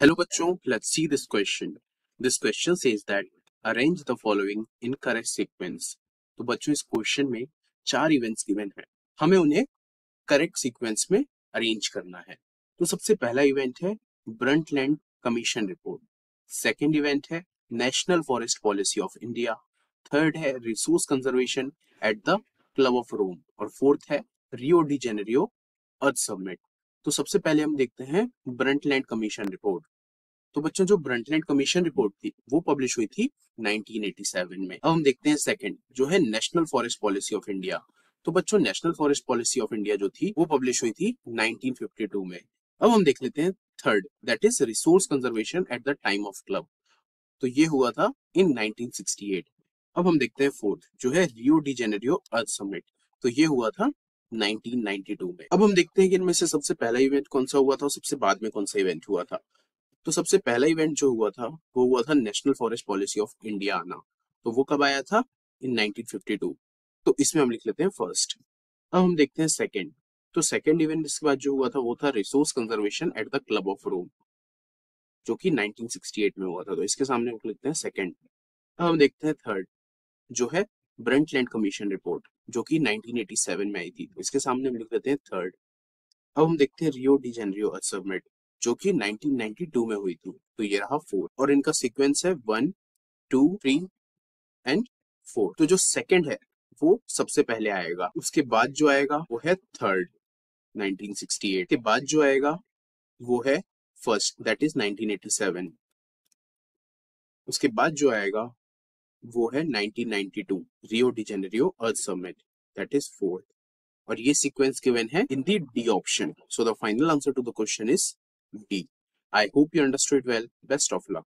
Hello बच्चों, let's see this question. This question says that arrange the following in correct sequence. तो बच्चों इस question में चार इवेंट्स गिवन है, हमें उन्हें करेक्ट सीक्वेंस में अरेंज करना है। तो सबसे पहला इवेंट है Brundtland commission report, second event है national forest policy of India, third है resource conservation at the club of Rome और फोर्थ है Rio de Janeiro earth summit. तो सबसे पहले हम देखते हैं ब्रंटलैंड कमीशन रिपोर्ट। तो बच्चों जो ब्रंटलैंड कमीशन रिपोर्ट थी वो पब्लिश हुई थी 1987 में। अब हम देखते हैं सेकंड जो है national forest policy of India. तो बच्चों national forest policy of India जो थी वो पब्लिश हुई थी 1952 में। अब हम देख लेते हैं third that is resource conservation at the time of club. तो ये हुआ था इन 1968। अब हम देखते हैं फोर्थ जो है Rio de Janeiro earth summit. तो ये हुआ था 1992 में। अब हम देखते हैं कि इनमें से सबसे पहला इवेंट कौन सा हुआ था और सबसे बाद में कौन सा इवेंट हुआ था। तो सबसे पहला इवेंट जो हुआ था वो हुआ था national forest policy of India आना। तो वो कब आया था? इन 1952। तो इसमें हम लिख लेते हैं फर्स्ट। अब हम देखते हैं सेकंड। तो सेकंड इवेंट इसके बाद जो हुआ था वो था resource conservation at the club of Rome, जो कि 1968 में हुआ था। तो इसके सामने हम लिखते हैं सेकंड। अब हम देखते हैं थर्ड जो है ब्रंटलैंड कमीशन रिपोर्ट, जो कि 1987 में आई थी। तो इसके सामने हम लिख लेते हैं थर्ड। अब हम देखते हैं रियो डी जेनेरियो अर्थ समिट, जो कि 1992 में हुई थी। तो ये रहा फोर्थ और इनका सीक्वेंस है 1, 2, 3 एंड 4। तो जो सेकंड है वो सबसे पहले आएगा, उसके बाद जो आएगा वो है थर्ड 1968 के बाद जो आएगा वो है फर्स्ट दैट इज 1987। उसके बाद जो आएगा वो है 1992 Rio de Janeiro earth summit that is fourth. और ये सीक्वेंस गिवन है in the D option. So the final answer to the question is D. I hope you understood well. Best of luck.